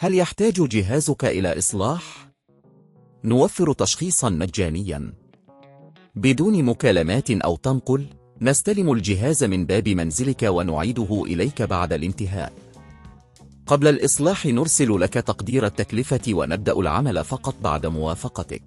هل يحتاج جهازك إلى إصلاح؟ نوفر تشخيصا مجانيا بدون مكالمات أو تنقل. نستلم الجهاز من باب منزلك ونعيده إليك بعد الانتهاء. قبل الإصلاح نرسل لك تقدير التكلفة ونبدأ العمل فقط بعد موافقتك.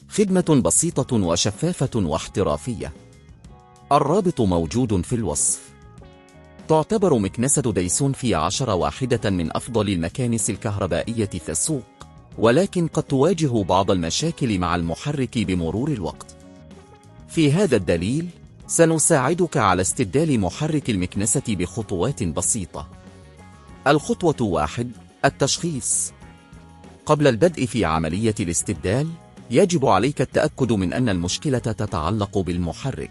خدمة بسيطة وشفافة واحترافية. الرابط موجود في الوصف. تعتبر مكنسة دايسون V10 واحدة من أفضل المكانس الكهربائية في السوق، ولكن قد تواجه بعض المشاكل مع المحرك بمرور الوقت. في هذا الدليل سنساعدك على استبدال محرك المكنسة بخطوات بسيطة. الخطوة 1: التشخيص. قبل البدء في عملية الاستبدال يجب عليك التأكد من أن المشكلة تتعلق بالمحرك.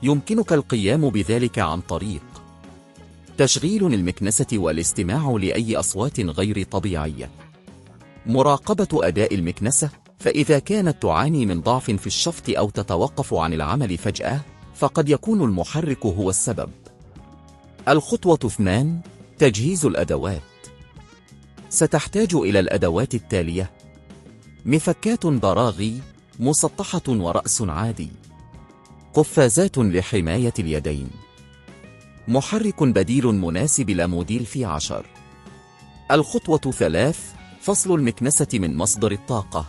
يمكنك القيام بذلك عن طريق تشغيل المكنسة والاستماع لأي أصوات غير طبيعية، مراقبة أداء المكنسة، فإذا كانت تعاني من ضعف في الشفط أو تتوقف عن العمل فجأة فقد يكون المحرك هو السبب. الخطوة 2: تجهيز الأدوات. ستحتاج إلى الأدوات التالية: مفكات براغي مسطحة ورأس عادي، قفازات لحماية اليدين، محرك بديل مناسب لموديل V10. الخطوة 3: فصل المكنسة من مصدر الطاقة.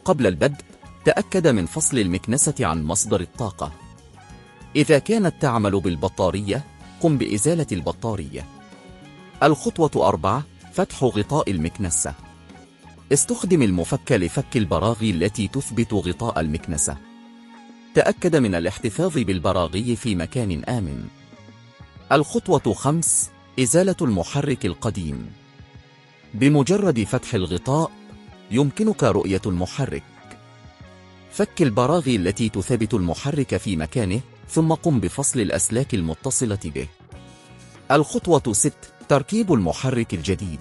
قبل البدء تأكد من فصل المكنسة عن مصدر الطاقة. إذا كانت تعمل بالبطارية قم بإزالة البطارية. الخطوة 4: فتح غطاء المكنسة. استخدم المفك لفك البراغي التي تثبت غطاء المكنسة. تأكد من الاحتفاظ بالبراغي في مكان آمن. الخطوة 5: إزالة المحرك القديم. بمجرد فتح الغطاء يمكنك رؤية المحرك. فك البراغي التي تثبت المحرك في مكانه، ثم قم بفصل الأسلاك المتصلة به. الخطوة 6: تركيب المحرك الجديد.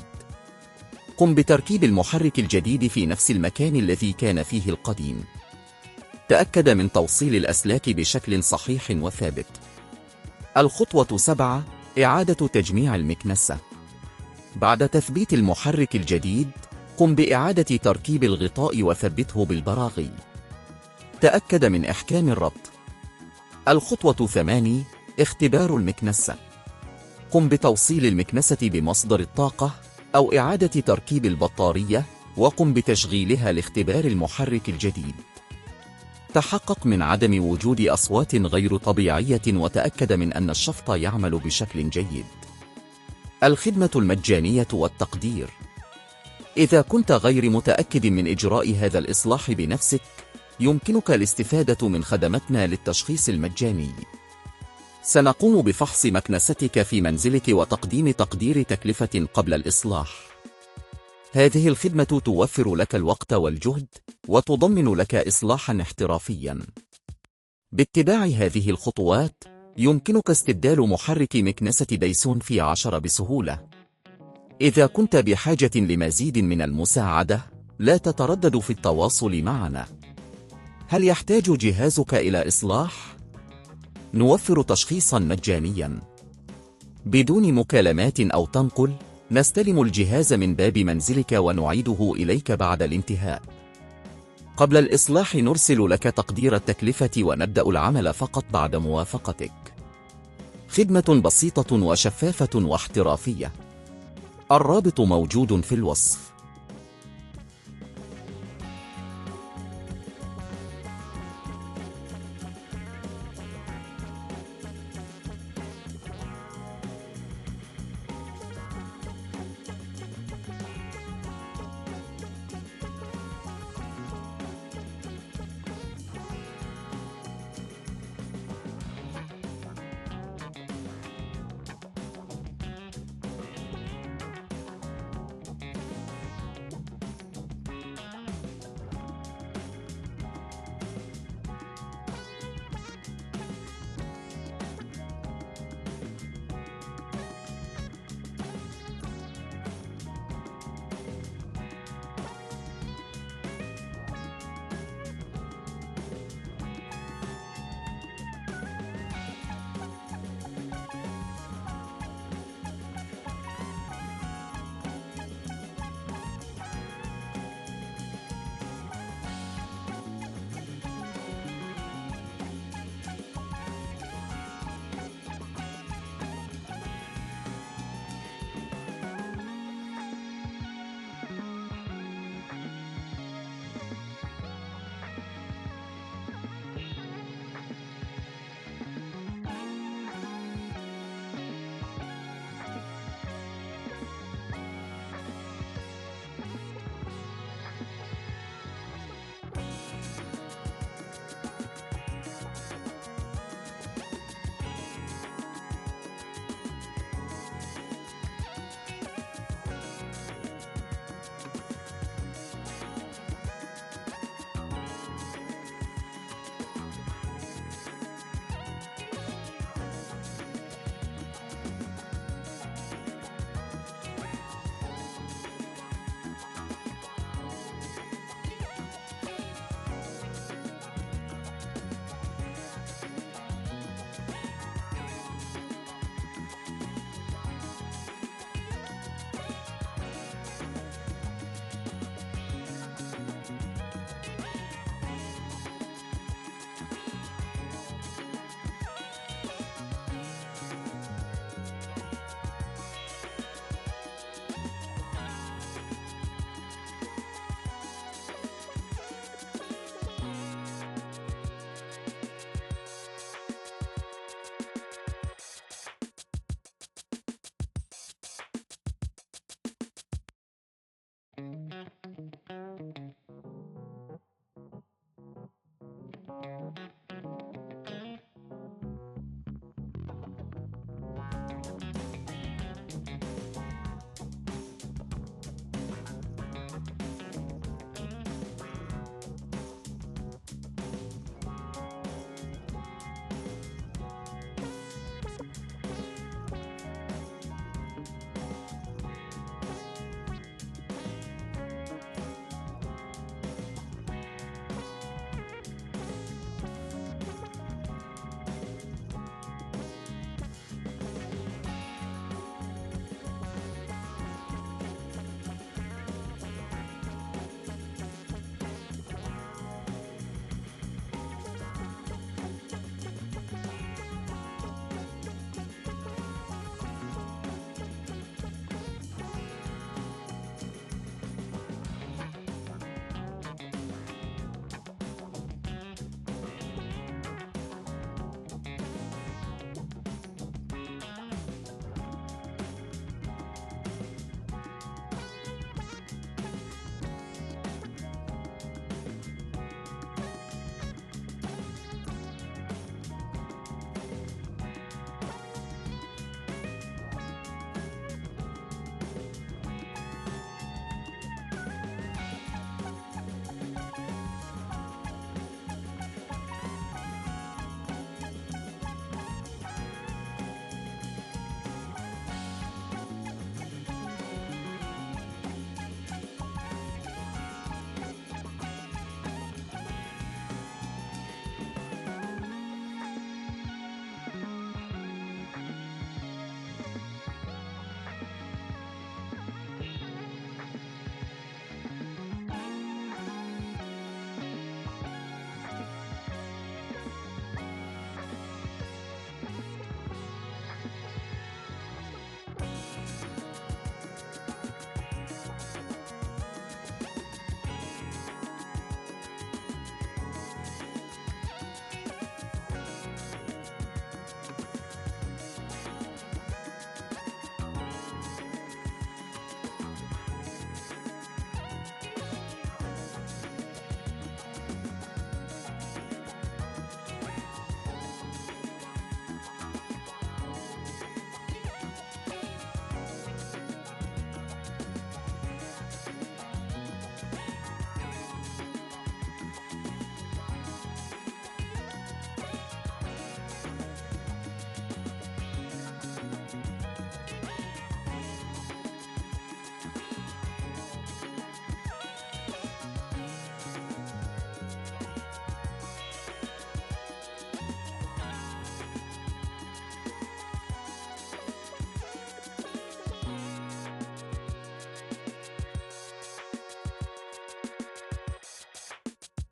قم بتركيب المحرك الجديد في نفس المكان الذي كان فيه القديم. تأكد من توصيل الأسلاك بشكل صحيح وثابت. الخطوة 7: إعادة تجميع المكنسة. بعد تثبيت المحرك الجديد قم بإعادة تركيب الغطاء وثبته بالبراغي. تأكد من إحكام الربط. الخطوة 8: اختبار المكنسة. قم بتوصيل المكنسة بمصدر الطاقة أو إعادة تركيب البطارية، وقم بتشغيلها لاختبار المحرك الجديد. تحقق من عدم وجود أصوات غير طبيعية وتأكد من أن الشفط يعمل بشكل جيد. الخدمة المجانية والتقدير. إذا كنت غير متأكد من إجراء هذا الإصلاح بنفسك يمكنك الاستفادة من خدمتنا للتشخيص المجاني. سنقوم بفحص مكنستك في منزلك وتقديم تقدير تكلفة قبل الإصلاح. هذه الخدمة توفر لك الوقت والجهد وتضمن لك إصلاحا احترافيا. باتباع هذه الخطوات يمكنك استبدال محرك مكنسة دايسون V10 بسهولة. إذا كنت بحاجة لمزيد من المساعدة لا تتردد في التواصل معنا. هل يحتاج جهازك إلى إصلاح؟ نوفر تشخيصا مجانيا بدون مكالمات أو تنقل. نستلم الجهاز من باب منزلك ونعيده إليك بعد الانتهاء. قبل الإصلاح نرسل لك تقدير التكلفة ونبدأ العمل فقط بعد موافقتك. خدمة بسيطة وشفافة واحترافية. الرابط موجود في الوصف.